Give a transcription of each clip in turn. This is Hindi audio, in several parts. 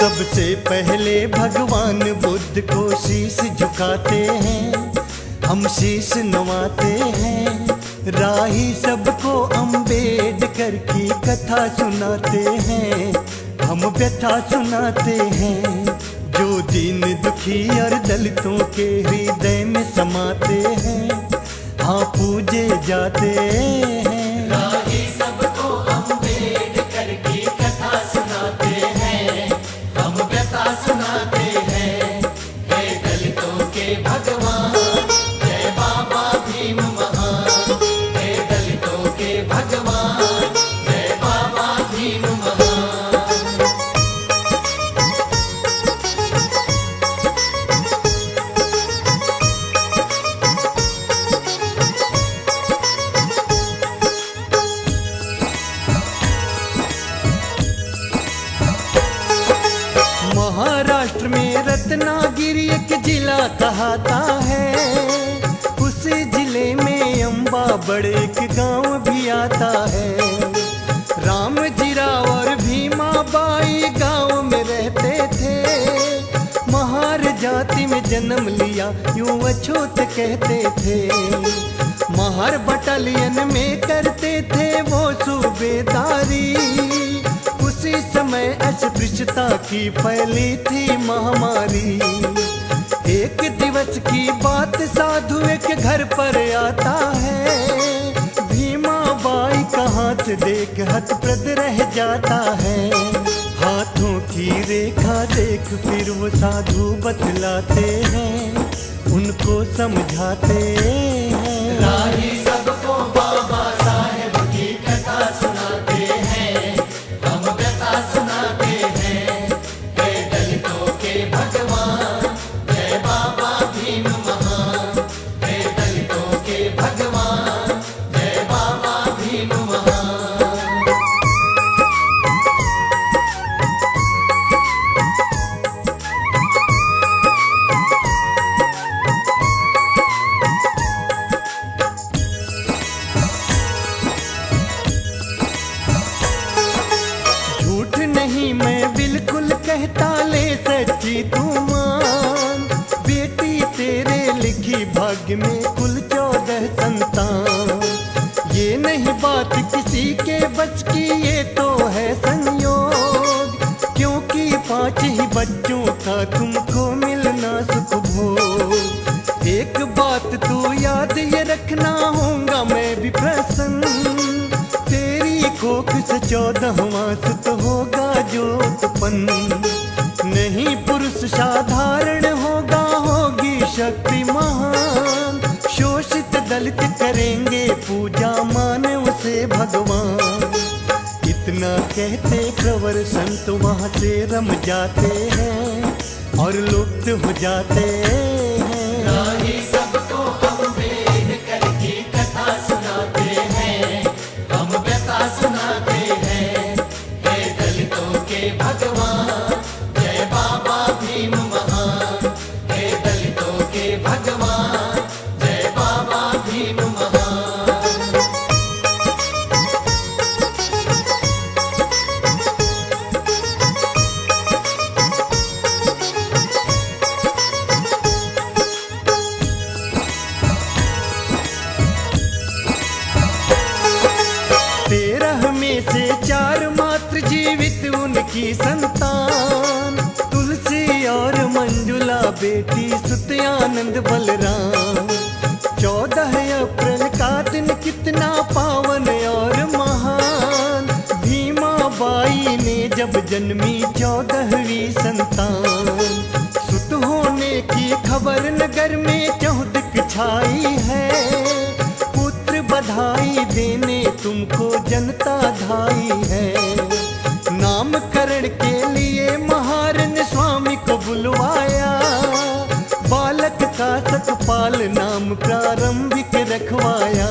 सबसे पहले भगवान बुद्ध को शीश झुकाते हैं, हम शीश नवाते हैं। राही सबको अम्बेडकर की कथा सुनाते हैं, हम व्यथा सुनाते हैं। जो दीन दुखी और दलितों के हृदय में समाते हैं, हाँ पूजे जाते हैं। राही सबको अम्बेडकर की कथा सुनाते हैं, हम व्यथा सुनाते हैं। हे दलितों के भगवान, जय बाबा भीम महान। हे दलितों के भगवान, जय बाबा भीम महान। महाराष्ट्र में रत्नागिरी एक जिला कहता है, उस जिले में अम्बा बड़े एक गांव भी आता है। रामजी राव और भीमा बाई गांव में रहते थे, महार जाति में जन्म लिया यूं अछूत कहते थे। महार बटालियन में करते थे वो सूबेदारी, उसी समय अस्पृश्यता की फैली थी महामारी। एक दिवस की बात साधु एक घर पर आता है, भीमा बाई का हाथ देख हतप्रद रह जाता है। हाथों की रेखा देख फिर वो साधु बतलाते हैं, उनको समझाते हैं। राही सबको बाबा साहेब की कथा सुनाते हैं, हम व्यथा सुनाते हैं। हे दलितों के भगवान, जय बाबा भीम महान। हे दलितों के भगवान, जय बाबा भीम महान। झूठ नहीं मैं बिल्कुल कहता, ले सच्ची तू मान। बेटी तेरे लिखी भाग्य में कुल 14 संतान। ये नहीं बात किसी के बस की, ये तो है संयोग, क्योंकि 5 ही बच्चों का तुमको मिलना सुख भोग। एक बात तू याद ये रखना, होगा मैं भी प्रसन्न, तेरी कोख से 14वां सुत होगा जो उत्पन्न। नहीं पुरुष साधारण होगा, होगी शक्ति महान। शोषित दलित करेंगे पूजा, माने उसे भगवान। इतना कहते प्रवर संत वहाँ से रम जाते हैं और लुप्त हो जाते हैं। राही सबको अम्बेडकर की कथा सुनाते हैं, हम व्यथा सुनाते हैं। हे दलितों के भगवान, जय बाबा भीम महान। हे दलितों के भगवान, जय बाबा भीम महान। से 4 मात्र जीवित उनकी संतान, तुलसी और मंजुला बेटी सुत आनंद बलराम। 14 अप्रैल का दिन कितना पावन और महान, भीमा बाई ने जब जन्मी 14वीं संतान। सुत होने की खबर नगर में चहुदिक छाई है, बधाई देने तुमको जनता धाई है। नामकरण के लिए महार ने स्वामी को बुलवाया, बालक का सतपाल नाम प्रारंभिक रखवाया।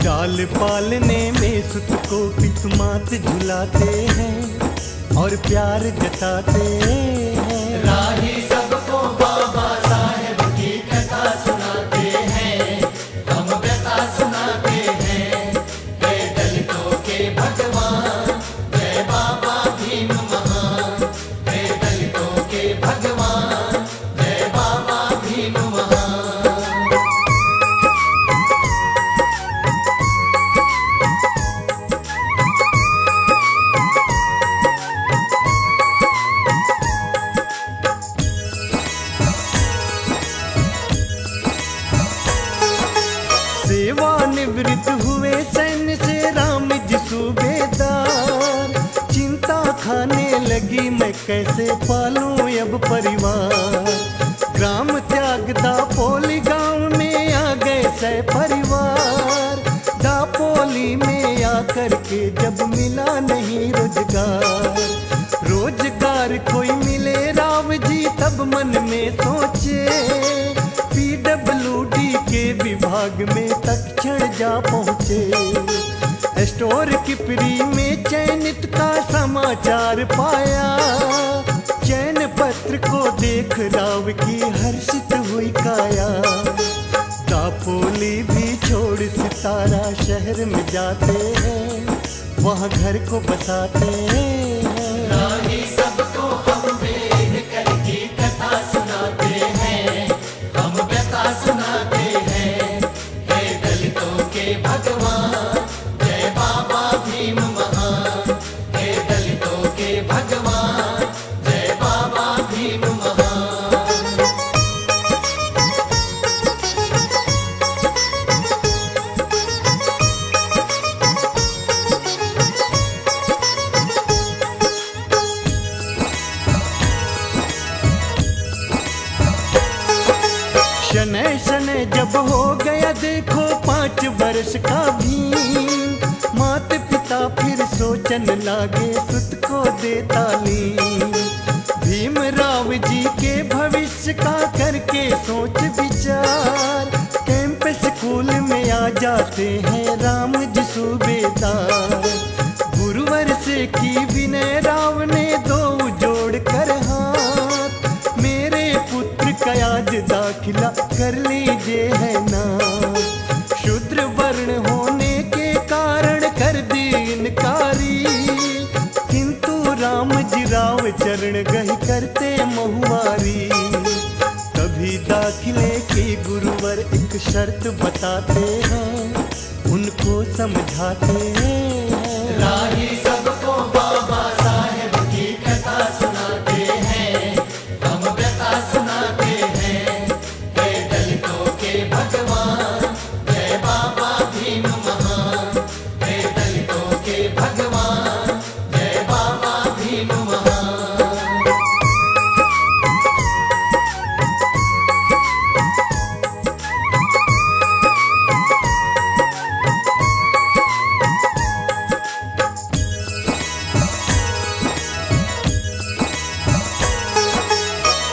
डाल पालने में सुत को पितमात झुलाते हैं और प्यार जताते हैं। राही सबको बाबा साहेब की कथा सुनाते हैं, हम व्यथा सुनाते हैं। हे दलितों के भगवान, जय बाबा भीम महान। लगी मैं कैसे पालूं अब परिवार। ग्राम त्याग दापोली गांव में आ गए सह परिवार। दापोली में आकर के जब मिला नहीं रोजगार, रोजगार कोई मिले राव जी तब मन में सोचे। PWD के विभाग में तत्क्षण जा पहुँचे। स्टोर किपरी में चयनित का समाचार पाया। चयन पत्र को देख राव की हर्षित हुई काया। दापोली भी छोड़ सितारा शहर में जाते हैं, वहाँ घर को बसाते हैं। राही सबको हम बेहकर की कथा सुनाते हैं, हम व्यथा सुनाते हैं। हे दलितों के भगवान, जय बाबा भीम महान। हे दलितों के भगवान, जय बाबा भीम महान। शनै शनै जब हो गया देखो 5 वर्ष का भीम। माता पिता फिर सोचन लागे सुत को दे तालीम। भीमराव जी के भविष्य का करके सोच विचार। कैंप स्कूल में आ जाते हैं राम जी सूबेदार। गुरुवर से की विनय राव ने 2 जोड़ कर हाथ। मेरे पुत्र का आज दाखिला कर लीजिए है ना। शूद्र वर्ण होने के कारण कर दी इनकारी, किंतु राम जी राव चरण गही करते महुआरी। तभी दाखिले की गुरुवर एक शर्त बताते हैं, उनको समझाते हैं। राही सबको बाबा साहेब की कथा सुनाते हैं, हम व्यथा सुनाते हैं। हे दलितों के भगवान, जय बाबा भीम महान। हे दलितों के भगवान, जय बाबा भीम महान।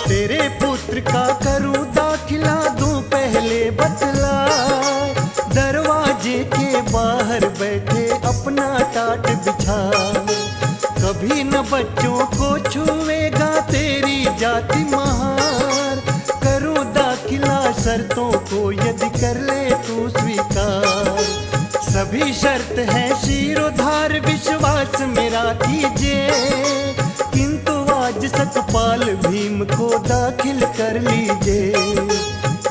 तेरे पुत्र का करूं दाखिला दूं पहले बतलाए। दरवाजे के बाहर बैठे अपना टाट बिछाए। कभी न बच्चों को छुएगा तेरी जाति महार। करूं दाखिला शर्तों को यदि कर ले तू स्वीकार। सभी शर्त है शिरोधार विश्वास मेरा कीजिए, किंतु आज सतपाल भीम को दाखिल कर लीजिए।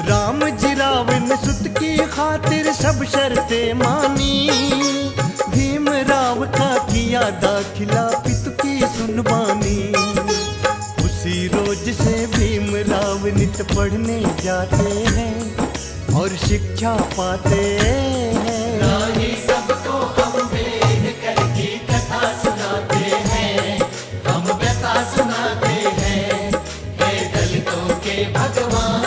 राम जी राव ने सुत की खातिर सब शर्तें मानी। भीम राव का किया दाखिला पितु की सुनवानी। उसी रोज से भीम राव नित पढ़ने जाते हैं और शिक्षा पाते हैं। राही सबको हम बेहकर की कथा सुनाते हैं, हम व्यथा सुनाते हैं। हे दलितों के भगवान,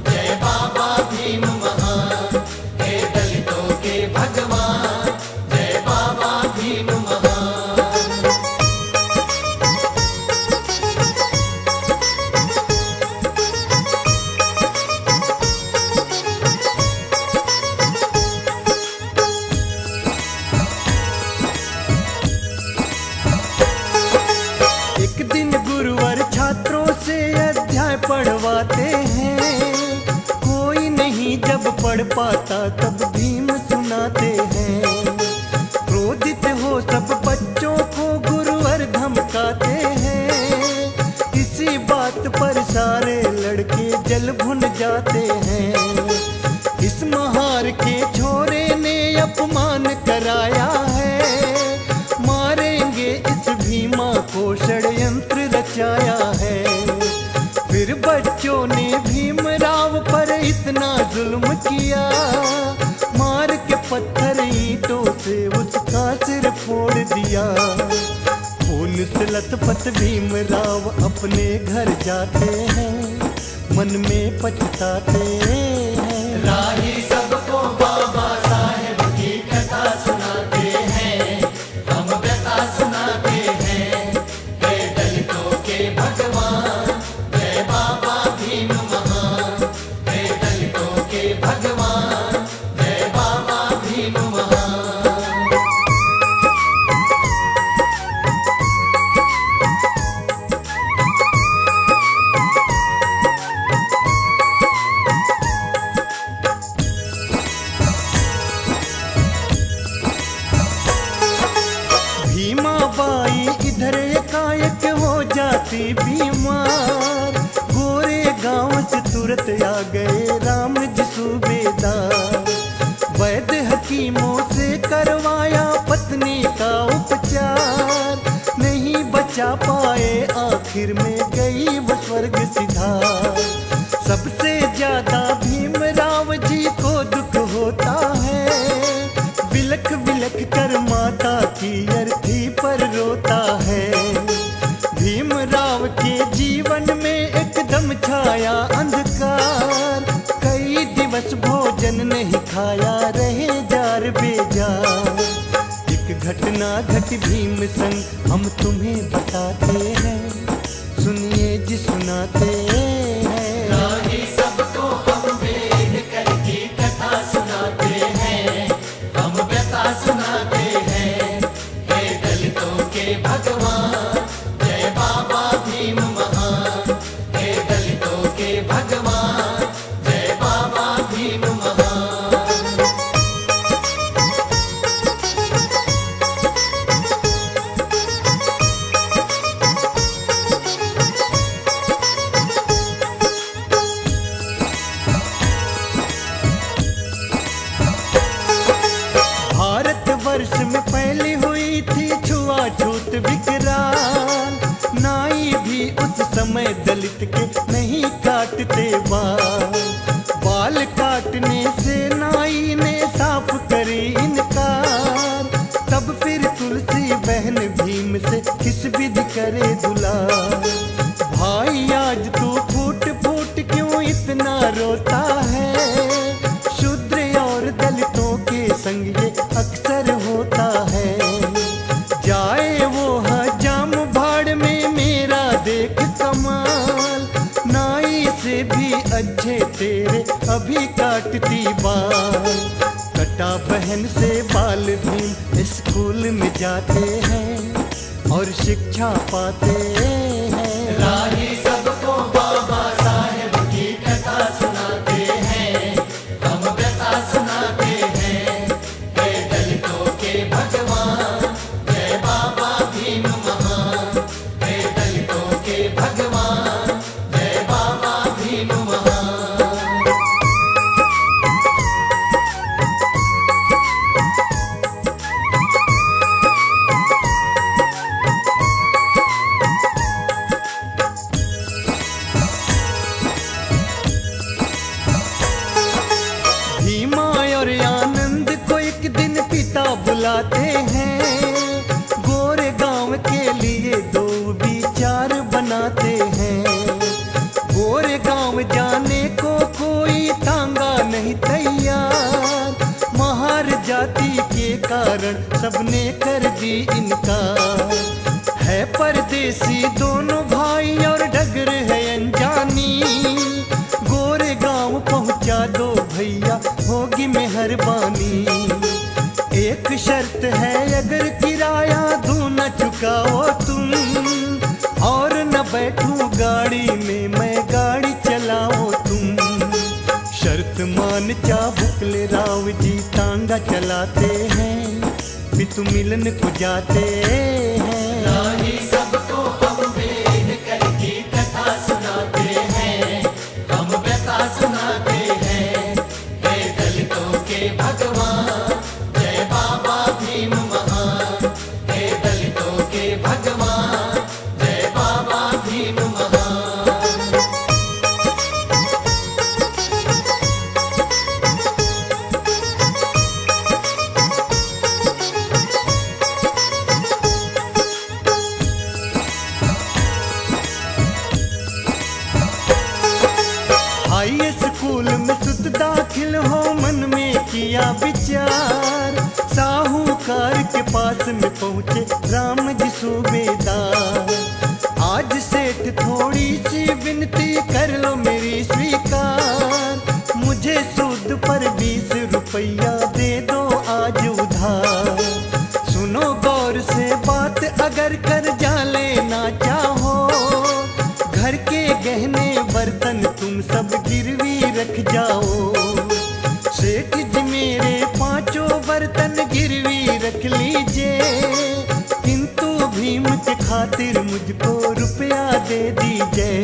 जय बाबा भीम महान। हे दलितों के भगवान, जय बाबा भीम महान। एक दिन गुरुवर छात्रों से अध्याय पढ़वाते हैं। कोई नहीं जब पढ़ पाता तब भीम सुनाते हैं। क्रोधित हो सब बच्चों को गुरुवर धमकाते हैं। इसी बात पर सारे लड़के जल भुन जाते हैं। इस महार के छोरे ने अपमान कराया है। मारेंगे इस भीमा को षड्यंत्र रचाया है। फिर बच्चों ने भीमराव पर इतना जुल्म किया। मार के पत्थर ईंटों से उसका सिर फोड़ दिया। खून से लथपथ वापस भीमराव अपने घर जाते हैं, मन में पछताते हैं। राही सबको बाबा साहेब की कथा सुनाते हैं, हम व्यथा सुनाते हैं। हे दलितों के भगवान, जय बाबा भीम महान। हे दलितों के भगवान, जय बाबा भीम महान। भीमाबाई इधर एकाएक हो जाती बीमार, गोरे गांव से तुरंत आ गए राम जी सूबेदार। वैद्य हकीमों से करवाया पत्नी का उपचार, नहीं बचा पाए आखिर में गई वो स्वर्ग सिधार। सबसे ज्यादा भीमराव जी को दुख होता है, बिलख बिलख कर माता की अर्थी पर रोता है। भीमराव के जीवन में एकदम छाया अंधकार, कई दिवस भोजन नहीं खाया, रहे जार बेजार। एक घटना घटी भीम संग हम तुम्हें बताते हैं, सुनिए जी सुनाते हैं। राही सबको हम वेद करके कथा सुनाते हैं, हम व्यथा सुनाते हैं। हे दलितों के भगवान, जय बाबा भीम महान। हे दलितों के भगवान, जय बाबा भीम महान। भारतवर्ष में पहली हुई थी छुआछूत विकराल, नाई भी उस समय दलित के नहीं काटते बाल। बाल काटने से नाई ने साफ करी इनकार, तब फिर तुलसी बहन भीम से किस विधि करे दुलार। भाई आज तू फूट फूट क्यों इतना रोता है, शूद्र और दलितों के संग ये अक्सर होता है। जाए वो हजाम भाड़ में मेरा देख कमाल, नाई से भी अच्छे तेरे अभी काटती बाल। कटा बहन से बाल भीम स्कूल में जाते हैं और शिक्षा पाते हैं। राही सबको बाबा साहेब की कथा सुनाते हैं, हम व्यथा सुनाते हैं। हे दलितों के भगवान, जय बाबा भीम महान। हे दलितों के भगवान, जय बाबा भीम महान। भीमा और आनंद को एक दिन पिता बुलाते हैं, गोरे गांव के लिए दो विचार बनाते हैं। गोरे गांव जाने को कोई तांगा नहीं तैयार, महार जाति के कारण सबने कर दी इनकार। है परदेसी दोनों भाई और डगर है अनजानी, गोरे गांव पहुंचा दो भैया होगी मेहरबानी। एक शर्त है अगर किराया दूं न चुकाओ तुम, और न बैठूं गाड़ी में मैं गाड़ी चलाओ तुम। शर्त मान चाबुकले राव जी तांगा चलाते हैं, पितु मिलन को जाते हैं। राही सबको हम वेद करके कथा सुनाते हैं, हम व्यथा सुनाते हैं। हे दलितों के भगवान, जय बाबा भीम महान। हे दलितों के भगवान, जय बाबा भीम महान। स्कूल में सुत दाखिल हो मन में किया विचार, साहूकार के पास में पहुँचे राम जी सूबेदार। आज सेठ थोड़ी सी विनती कर लो मेरी स्वीकार, मुझे सूद पर 20 रुपया दे दो आज उधार। सुनो गौर से बात अगर कर्जा लेना चाहो, घर के गहने बर्तन तुम सब गिरवी रख जाओ। सेठ जी मेरे 5 बर्तन गिरवी रख लीजिए, किंतु भीम के खातिर मुझको रुपया दे दीजिए।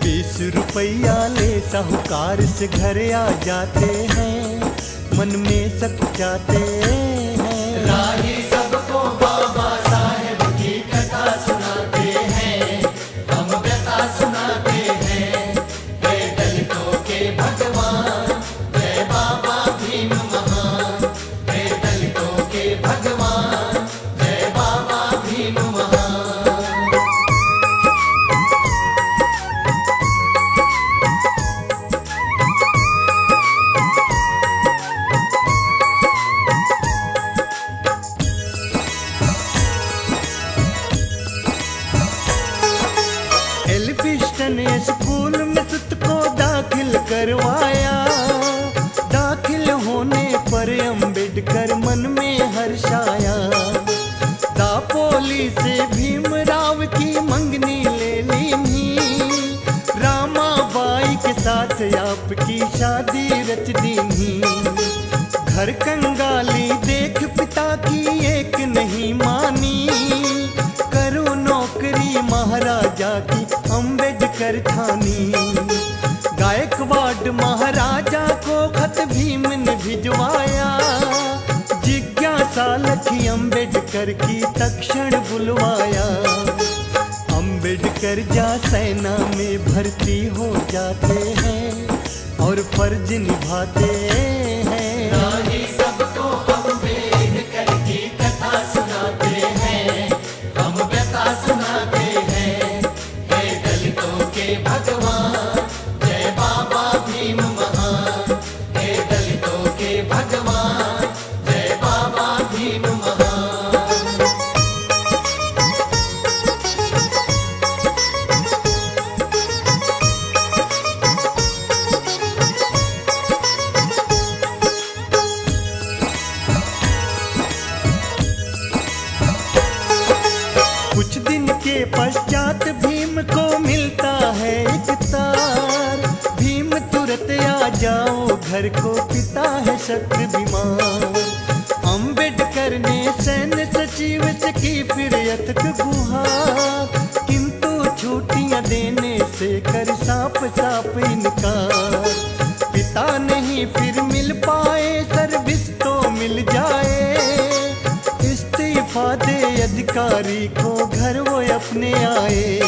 20 रुपया ले साहूकार से घर आ जाते हैं, मन में सकुचाते हैं। राही सबको बाबा साहेब की कथा सुनाते हैं, हम व्यथा सुनाते हैं। हे दलितों के भगवान, जय बाबा भीम महान। हे दलितों के भगवान, जय बाबा भीम महान। एल्फिस्टन स्कूल में सुत को दाखिल करवाया, दाखिल होने पर अम्बेडकर मन में हर्षाया। दापोली से भीमराव की मंगनी ले ली नी, रामाबाई के साथ आपकी शादी रच दीनी। घर कंगाली देख पिता की एक नहीं मानी, करो नौकरी महाराजा की अम्बेडकर ठानी। गायकवाड़ महाराजा को खत भीम ने भिजवाया, जिज्ञासा लखी अम्बेडकर की तक्षण बुलवाया। अम्बेडकर जा सेना में भर्ती हो जाते हैं और फर्ज निभाते हैं। राही सबको अम्बेडकर की कथा सुनाते हैं, हम व्यथा सुनाते हैं। हे दलितों के भगवान, जय बाबा भीम महान। हे दलितों के भगवान, जय बाबा भीम महान। कुछ दिन के पश्चात भीम को मिलता है एक तार, भीम तुरंत आ जाओ घर को, पिता है शक बीमार। अम्बेडकर ने सैन्य सचिव से की फिर यथक गुहार, किंतु छुट्टियां देने से कर साफ साफ इनकार। पिता नहीं फिर मिल पाए, सर्विस तो मिल जाए, इस्तीफा दे अधिकारी को घर वो अपने आए।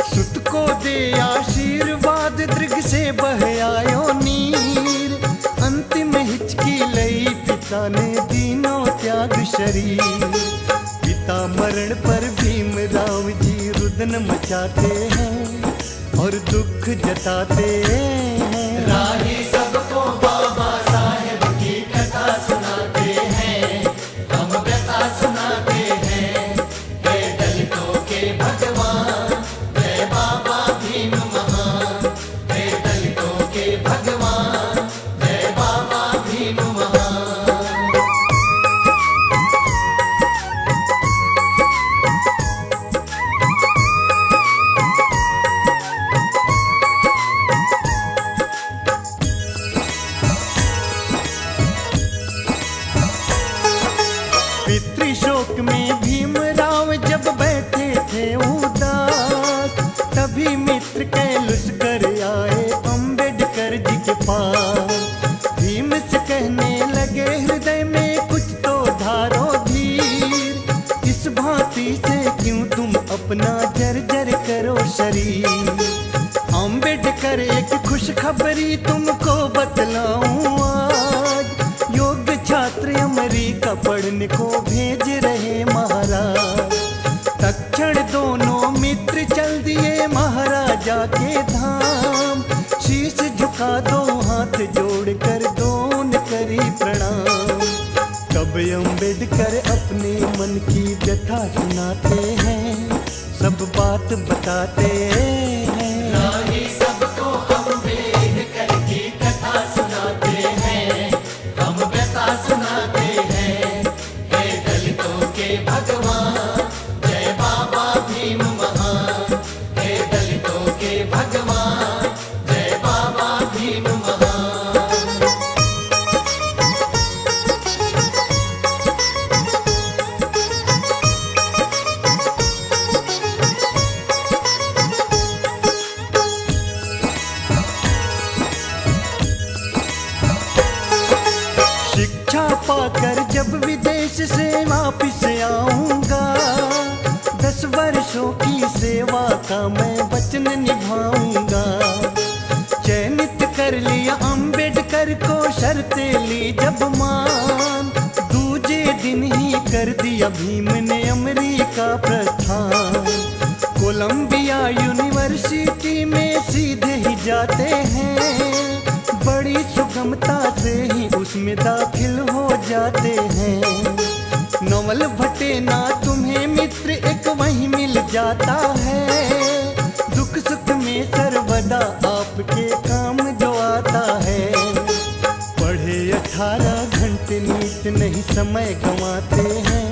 सुत को दे आशीर्वाद दृग से बह आयो नीर, अंतिम हिचकी लई पिता ने दीनों त्याग शरीर। पिता मरण पर भीमराव जी रुदन मचाते हैं और दुख जताते हैं। राही सबको बाबा साहेब की कथा सुनाते हैं, हम व्यथा सुनाते हैं। हे दलितों के भगवान, जय बाबा भीम महान। हे दलितों के भगवान, जय बाबा भीम महान। पितृशोक में भीमराव जब बैठे थे उदास, तभी मित्र कैलुस कर आए अम्बेडकर जी के पास। भीम से कहने लगे हृदय में कुछ तो धारो धीर, इस भांति से क्यों तुम अपना जर्जर करो शरीर। अम्बेडकर एक खुशखबरी तुमको बतलाऊं आज, योग्य छात्र अमेरिका पढ़ने को भेज रहे महाराज। तक्षण दोनों मित्र चल दिए महाराजा के धाम, शीश झुका सुनाते हैं, सब बात बताते हैं। राही सबको अम्बेडकर की कथा सुनाते हैं, हम व्यथा सुनाते हैं। हे दलितों के भगवान, जय बाबा भीम महान। हे दलितों के भगवान, जय बाबा भीम महान। शिक्षा पाकर जब विदेश से वापिस आऊंगा, 10 वर्षों की सेवा का मैं वचन निभाऊंगा। चयनित कर लिया अम्बेडकर को, शर्तें ली जब मान, दूजे दिन ही कर दिया भीम ने अमेरिका प्रस्थान। कोलंबिया यूनिवर्सिटी में सीधे ही जाते हैं, बड़ी सुगमता से ही उसमें दाखिल हो जाते हैं। नवल भटे ना तुम्हें मित्र एक वहीं मिल जाता है, दुख सुख में सर्वदा आपके काम जो आता है। पढ़े 18 घंटे नीत नहीं समय गंवाते हैं,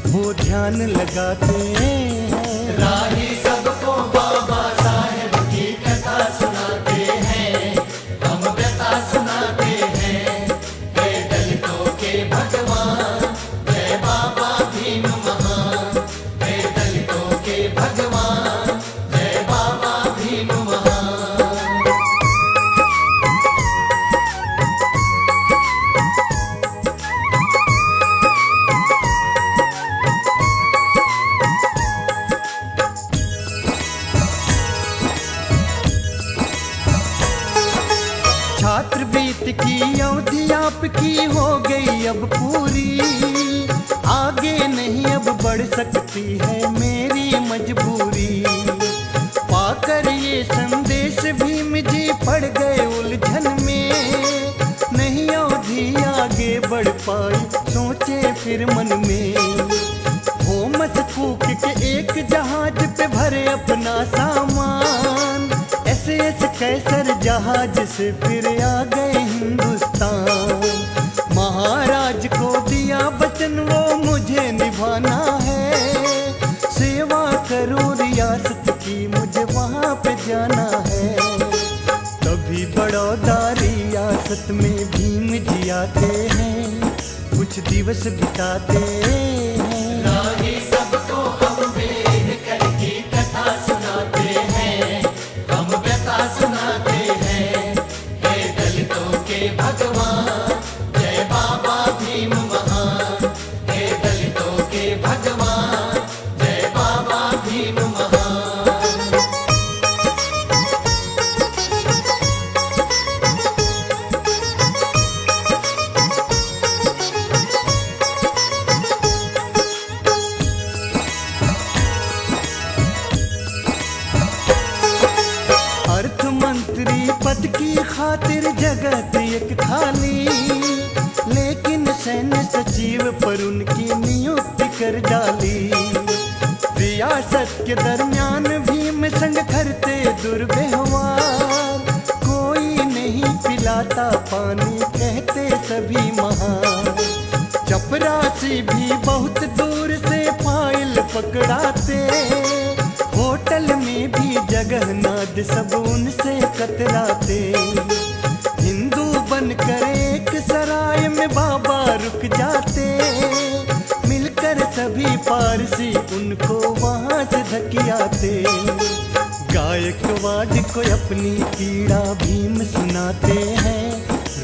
वो ध्यान लगाते हैं। राही सबको बाबा साहेब की कथा सुनाते हैं, हम व्यथा सुनाते हैं। हे दलितों के भगवान, जय बाबा भीम महान। हे दलितों के भगवान, जय बाबा भीम महान। छात्रवृत्ति की अवधि आपकी हो गई अब पूरी, आगे नहीं अब बढ़ सकती है मेरी मजबूरी। पाकर ये संदेश भीम जी पड़ गए उलझन में, नहीं अवधि आगे बढ़ पाई सोचे फिर मन में। हो मसकूक के एक जहाज पे भरे अपना सामान, ऐसे कैसर जहाज से फिर आ गए हिंदुस्तान। महाराज को दिया वचन वो मुझे निभाना है, सेवा करो रियासत की मुझे वहाँ पे जाना है। तभी बड़ौदा रियासत में भीम जी आते हैं, कुछ दिवस बिताते हैं। राही सबको अम्बेडकर की कथा सुनाते हैं, हम व्यथा सुनाते हैं। हे दलितों के भगवान, जय बाबा भीम महान। हे दलितों के भगवान, जय बाबा भीम महान। अर्थ मंत्री पद की खातिर जगत एक खाली, लेकिन सैन्य सचिव पर उनकी नियुक्ति कर डाली। रियासत के दरमियान भीम संग करते दुर्व्यवहार, कोई नहीं पिलाता पानी कहते सभी महान। चपरासी भी बहुत दूर से फाइल पकड़ाते, होटल में भी जगह नाद सब उनसे कतराते। हिंदू बनकर एक सराय में बाबा रुक जाते, मिलकर सभी पारसी उनको वहाँ से धकियाते। गायकवाड को अपनी पीड़ा भीम सुनाते हैं,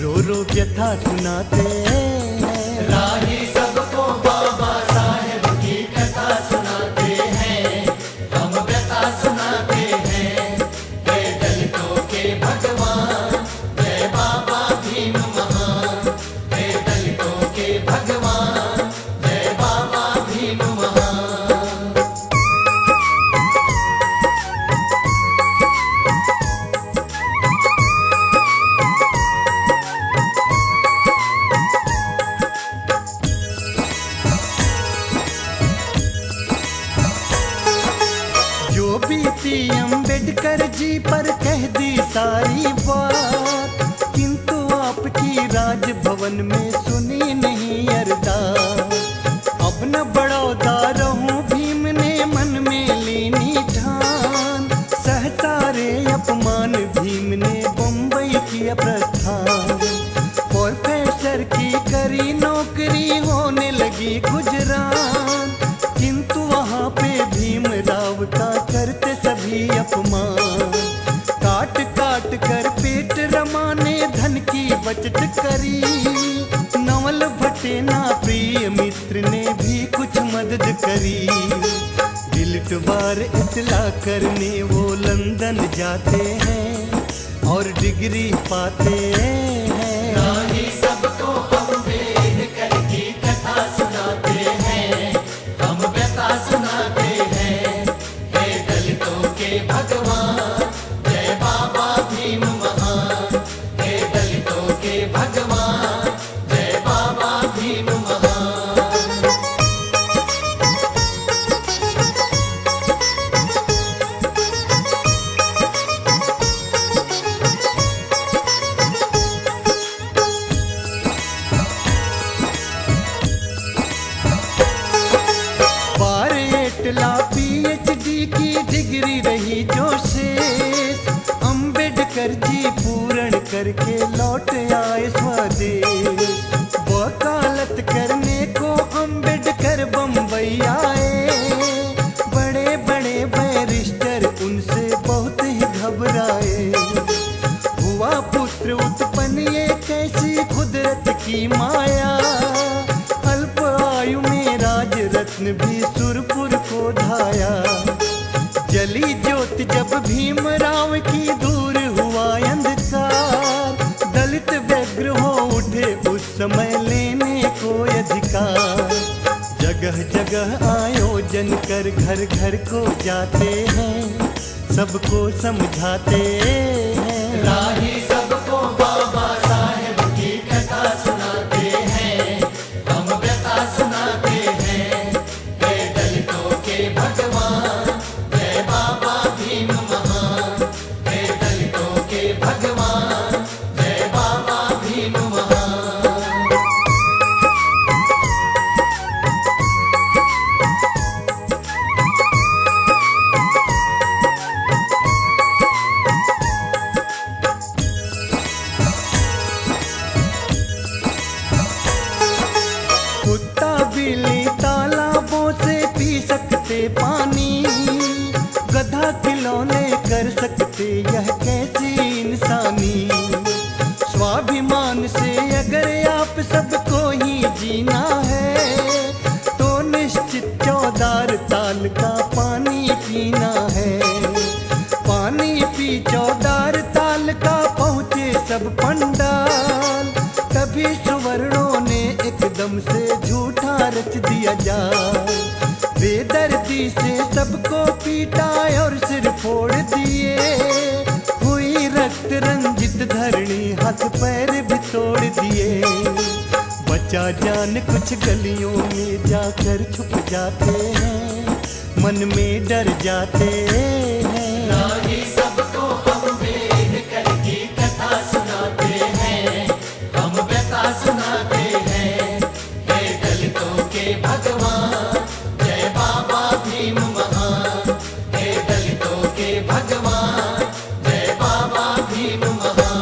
रो रो व्यथा सुनाते हैं। राही सबको बाबा साहेब की कथा सुनाते हैं, हम व्यथा सुनाते हैं। हे दलितों के भगवान, जय बाबा भीम महान। हे दलितों के भगवान, जय बाबा भीम महान। बीती अम्बेडकर जी पर कह दी सारी बात, किंतु आपकी राजभवन में सुनी नहीं अरदास। अब न बड़ौदा रहूं भीम ने मन में लीनी ठान, सहसारे अपमान भीम ने बम्बई किया प्रस्थान। प्रोफेसर की करी नौकरी होने लगी गुजरात, किंतु वहाँ पे भीमराव का करते सभी अपमान। काट काट कर पेट रमाने धन की बचत करी, नवल भटेना प्रिय मित्र ने भी कुछ मदद करी। दिलटवार इतला करने वो लंदन जाते हैं और डिग्री पाते हैं। राही सबको अम्बेडकर की कथा सुनाते हैं, हम व्यथा सुनाते हैं। हे दलितों के भगवान, जय बाबा भीम महान। हे दलितों के भगवान, जय बाबा भीम महान। PhD की डिग्री रही जो शेष, अम्बेडकर जी पूर्ण करके लौट आए स्वदेश। वकालत करने को अम्बेडकर बम्बई आए, बड़े बड़े बैरिस्टर उनसे बहुत ही घबराए। हुआ पुत्र उत्पन्न ये कैसी कुदरत की माया, अल्प आयु में राज रत्न भी सुरपुर को धाया। जली ज्योति जब भीमराव की दूर हुआ अंधकार, दलित व्यग्र हो उठे उस समय लेने को अधिकार। जगह जगह आयोजन कर घर घर को जाते हैं, सबको समझाते हैं। राही सबको बाबा साहेब की कथा सुनाते हैं, हम व्यथा सुनाते हैं। हे दलितों के भगवान, जय बाबा भीम महान। हे दलितों के भगवान, जय बाबा भीम महान। कुत्ता बिल्ली तालाबों से पी सकते पानी, गधा खिलौने कर सकते यह कैसी इंसानी। स्वाभिमान से अगर आप सबको ही जीना है, तो निश्चित 14 ताल का पानी पीना है। पानी पी 14 ताल का पहुँचे सब पंडाल, तभी सुवर्णों ने एकदम से झूठा रच दिया जाए। बेदर्दी से सबको पीटा और सिर फोड़ दिए, हुई रक्त रंजित धरणी हाथ पैर भी तोड़ दिए। बचा जान कुछ गलियों में जाकर छुप जाते हैं, मन में डर जाते हैं। राही सबको अम्बेडकर की कथा सुनाते हैं, हम व्यथा सुनाते हैं। हे दलितों के भगवान, जय बाबा भीम महान। हे दलितों के भगवान, जय बाबा भीम महान।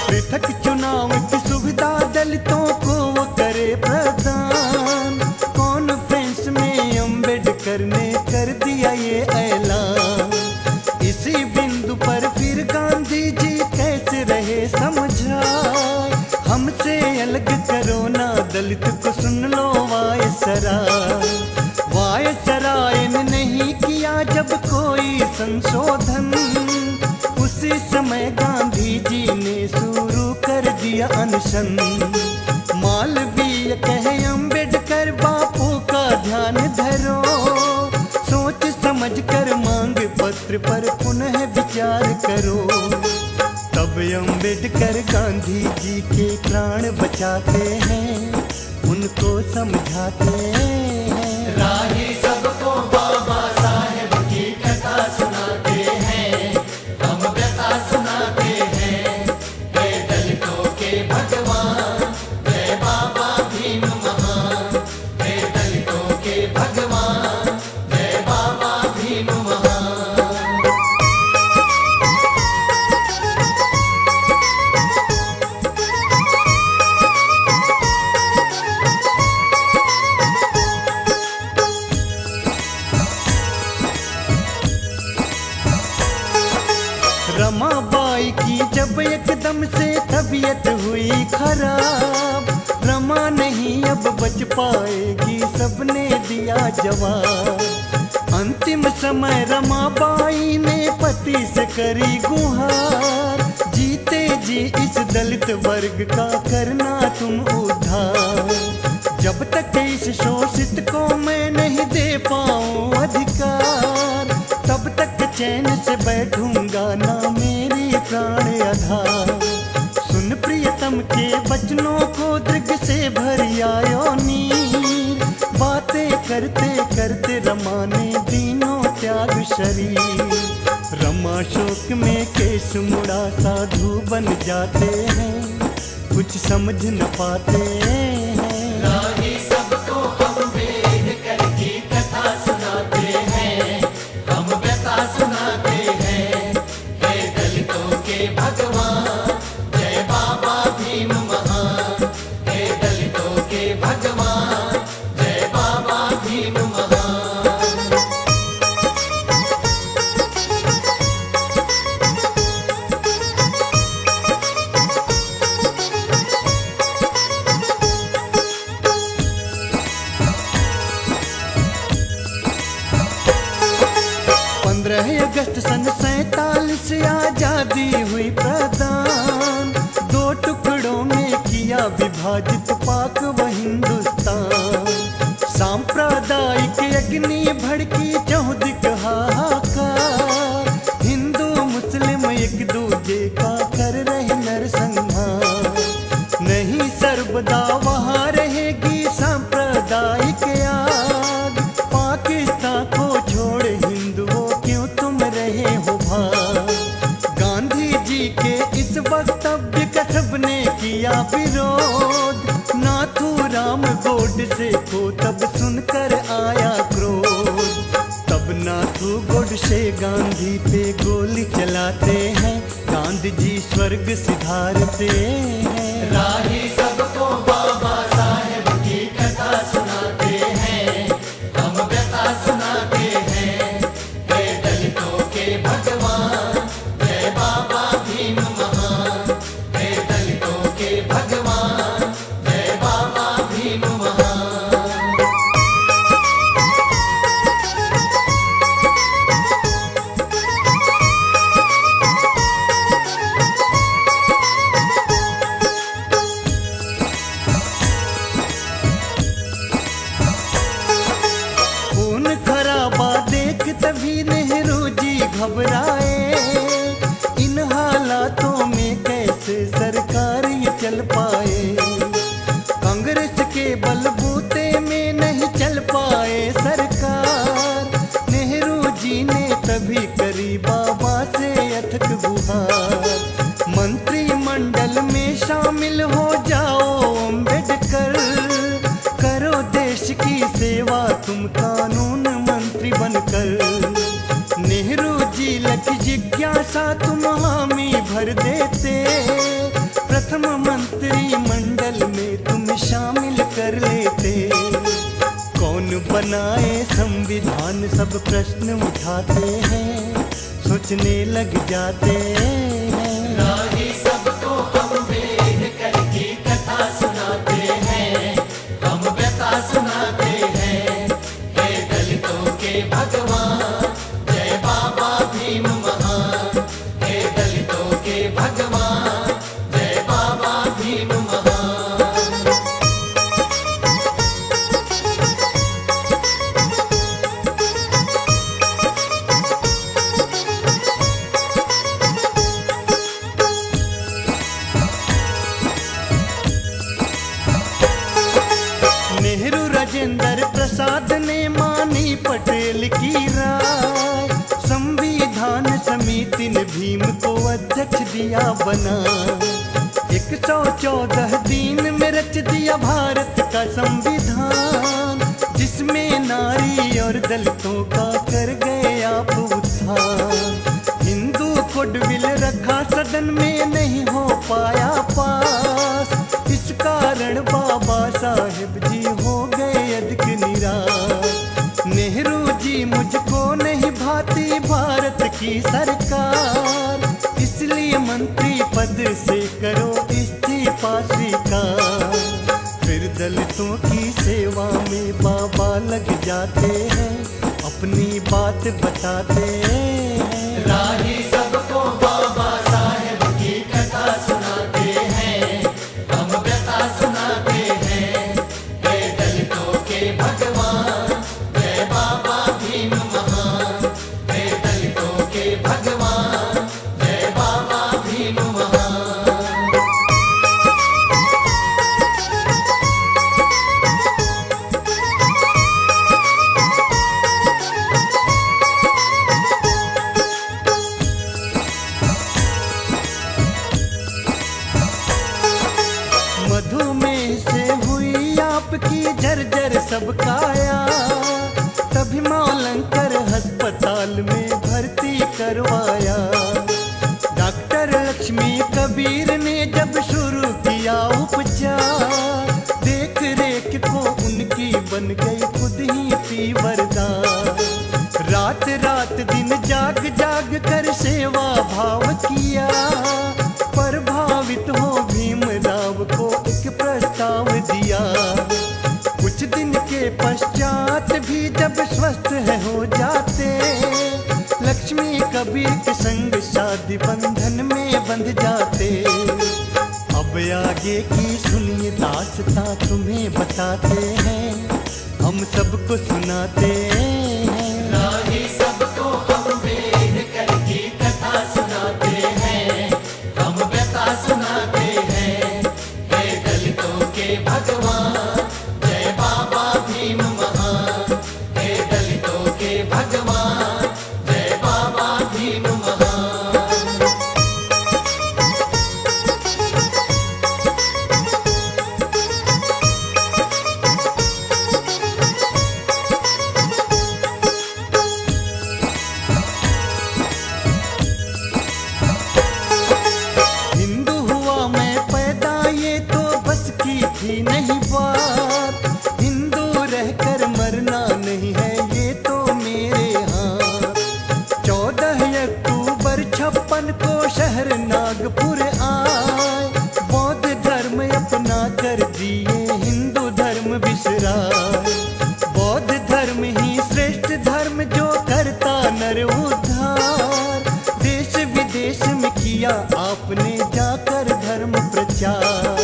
पृथक चुनाव की सुविधा दलितों को वो करे प्रदान, कॉन्फ्रेंस में अम्बेडकर ने कर दिया ये ऐलान। इसी बिंदु पर फिर गांधी जी कैसे रहे समझाए, हमसे अलग करो ना दलित को सुन लो वायसराय। वायसराय ने नहीं किया जब कोई संशोधन, उसी समय गांधी जी ने शुरू कर दिया अनशन। मालवीय कहे अम्बेडकर बापू का ध्यान धरो, सोच समझ मंत्र पर पुनः विचार करो। तब अम्बेडकर गांधी जी के प्राण बचाते हैं, उनको समझाते हैं। राही सबको बाबा साहेब की कथा सुनाते हैं, हम व्यथा सुनाते हैं। हे दलितों के भगवान, जय बाबा भीम महान। हे दलितों के भगवान, जय बाबा भीम महान। रमाबाई की जब एकदम से तबीयत हुई खराब, रमा नहीं अब बच पाएगी, सबने दिया जवाब। अंतिम समय रमाबाई ने पति से करी गुहार, जीते जी इस दलित वर्ग का करना तुम उद्धार। जब तक इस शोषित को मैं नहीं दे पाऊं अधिकार, तब तक चैन से बैठूंगा ना मेरी प्राण आधार। सुन प्रियतम के वचनों को दृग से भरी आयो नीर, बातें करते करते रमा ने तीनों त्याग शरीर। रमा शोक में केस मुड़ा साधु बन जाते हैं, कुछ समझ न पाते हैं। राही सबको अम्बेडकर की कथा सुनाते हैं, हम व्यथा सुनाते हैं। हे दलितों के भगवान, जय बाबा भीम महान। हे दलितों के भगवान, जय बाबा भीम महान। अगस्त सन 47 आजादी हुई प्रदान, दो टुकड़ों में किया विभाजित पाक व हिंदुस्तान। सांप्रदायिक अग्नि भड़की चौदिक हाहाकार, हिंदू मुस्लिम एक दूजे का कर रहे नरसंहार। नहीं सर्वदा वहाँ रहेगी सांप्रदायिक आग, पाकिस्तान को छोड़ हिंदुओं क्यों तुम रहे हो भाग। गांधी जी के इस वक्तव्य का सबने किया विरोध, नाथूराम गोडसे को तब सुनकर आया क्रोध। तब नाथू गोडसे गांधी पे गोली चलाते हैं, गांधी जी स्वर्ग सिधारते हैं। राही सबको बाबा साहेब की कथा सुनाते हैं, हम व्यथा सुनाते हैं। हे दलितों के भगवान, जय बाबा भीम महान। हे दलितों के भगवान, जय बाबा भीम महान। तभी नेहरू जी घबराए, इन हालातों में कैसे सरकार ये चल पाए। कांग्रेस के बलबूते में नहीं चल पाए सरकार, नेहरू जी ने तभी करी बाबा से अथक गुहार। मंत्रिमंडल में शामिल हो जाओ अम्बेडकर, करो देश की सेवा तुम कानून मंत्री बनकर। नेहरू जी लख जिज्ञासा तुम हामी भर देते, प्रथम मंत्री मंडल में तुम शामिल कर लेते। कौन बनाए संविधान सब प्रश्न उठाते हैं, सोचने लग जाते हैं। राही सबको अम्बेडकर की कथा सुनाते हैं, हम व्यथा सुनाते हैं। हे दलितों के भगवान, जय बाबा भीम महान। हे दलितों के भगवान, जय बाबा भीम महान। दिल की राय। संविधान समिति ने भीम को अध्यक्ष दिया बना। 114 दिन में रच दिया भारत का संविधान, जिसमें नारी और दलितों का कर गए आप उत्थान। हिंदू कोड बिल रखा सदन में नहीं हो पाया पास, इस कारण बाबा साहेब जी हो गए अधिक निराश। नेहरू जी मुझको नहीं भाती भारत की सरकार, इसलिए मंत्री पद से करो इस्तीफा स्वीकार। फिर दलितों की सेवा में बाबा लग जाते हैं, अपनी बात बताते हैं। राही सबको बाबा साहेब की कथा सुनाते हैं, हम व्यथा सुनाते हैं। हे दलितों के भगवान, जय बाबा भीम महान। हे दलितों के भगवान, जय बाबा भीम महान। मधुमेह से हुई आपकी जर्जर सब काया, तभी मौलंकर अस्पताल में भर्ती करवाया। डॉक्टर लक्ष्मी कबीर ने जब शुरू किया उपचार, देख रेख को उनकी बन गई खुद ही तीव्रता। रात रात दिन जाग जाग कर सेवा भाव किया, प्रभावित हो भीमराव को एक प्रस्ताव दिया। कुछ दिन के पश्चात भी जब स्वस्थ है हो जाते, लक्ष्मी कबीर के संग शादी बंधन में बंध जाते। अब आगे की सुनिए दास्तां तुम्हें बताते हैं, हम सबको सुनाते हैं। राही सबको अम्बेडकर की कथा सुनाते हैं, हम व्यथा सुनाते हैं। हे दलितों के भगवान, जय बाबा भीम महान। हे दलितों के भगवान, जय बाबा भीम महान। हिंदू हुआ मैं पैदा ये तो बस की थी नहीं बात, हिंदू रहकर मरना नहीं है ये तो मेरे हाथ। 14 अक्टूबर 56 को शहर नागपुर आए, बौद्ध धर्म अपना कर दिए हिंदू धर्म बिसराए। बौद्ध धर्म ही श्रेष्ठ धर्म जो करता नर उद्धार, देश विदेश में किया आपने जाकर धर्म प्रचार।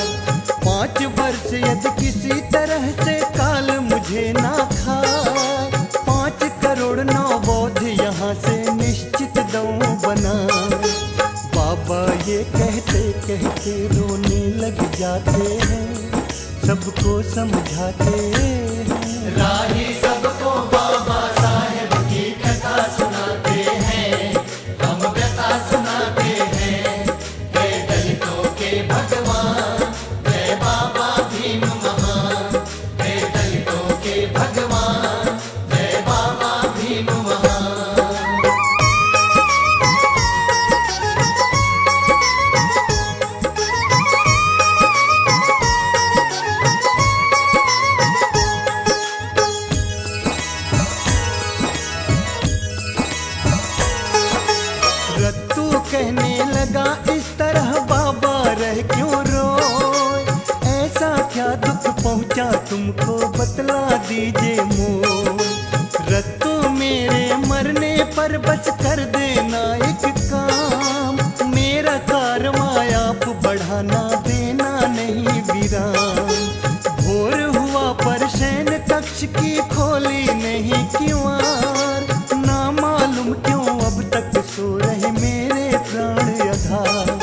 5 वर्ष यदि किसी तरह से काल मुझे ना खाए, 5 करोड़ 9 बौद्ध यहाँ से निश्चित दऊं बना। बाबा ये कहते कहते रोने लग जाते हैं, सबको समझाते हैं। राही सबको बाबा साहेब की कथा सुनाते हैं, हम व्यथा सुनाते हैं। हे दलितों के भगवान, जय बाबा भीम महान। हे दलितों के भगवान, जय बाबा भीम महान। रत्तू कहने लगा इस तरह बाबा रह क्यों रोए, ऐसा क्या दुख पहुंचा तुमको बतला दीजिए मोर। रत्तू मेरे मरने पर बस कर देना एक काम, मेरा कारवां आप बढ़ाना देना नहीं विराम। भोर हुआ पर शयन कक्ष की खोली नहीं किवार, ना मालूम क्यों अब तक सो रहे मेरे प्राण आधार।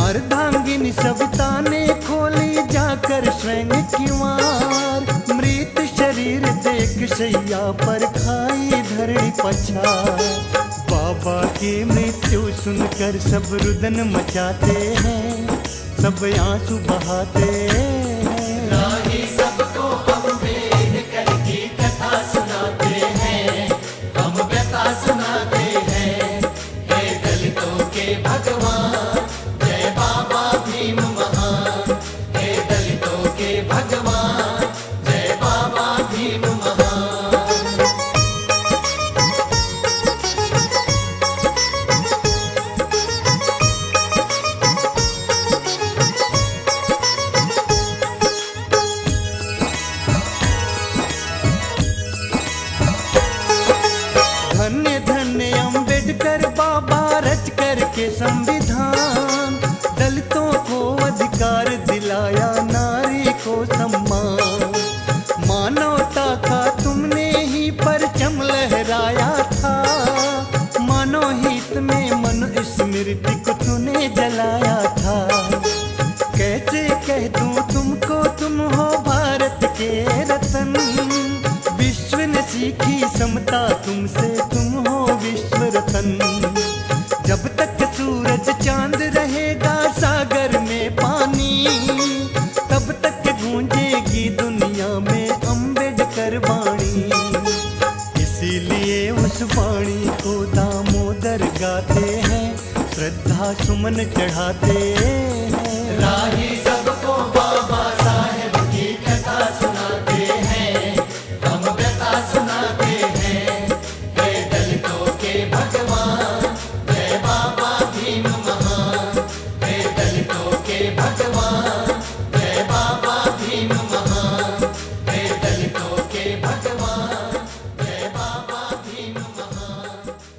अर्धांगिनी सविता ने खोली जाकर स्वयं किवार, मृत शरीर देख शैया पर खाई धर हुई पछाड़। बाबा की मृत्यु सुनकर सब रुदन मचाते हैं, सब आंसू बहाते हैं। राही सबको अम्बेडकर की कथा सुनाते हैं, हम व्यथा सुनाते हैं। हे दलितों के भगवान, जय बाबा भीम महान। हे दलितों के भगवान, जय बाबा भीम महान। धन्य धन्य अम्बेडकर बाबा रच करके संविधान, दलितों को अधिकार दिलाया, नारी को सम्मान। मानवता का तुमने ही परचम लहराया था, मानव हित में मनु स्मृति को तूने जलाया था। कैसे कह दूं तुमको तुम हो भारत के रतन, विश्व ने सीखी समता तुमसे, तुम हो विश्व रतन। जब तक सूरज चांद रहेगा सागर में पानी, तब तक गूंजेगी दुनिया में अम्बेडकर वाणी। इसीलिए उस वाणी को दामोदर गाते हैं, श्रद्धा सुमन चढ़ाते हैं। राही सबको बाबा साहेब की कथा सुनाते हैं, हम व्यथा सुनाते हैं। हे दलितों के भगवान, जय बाबा भीम महान। हे दलितों के भगवान, जय बाबा भीम महान। हे दलितों के भगवान।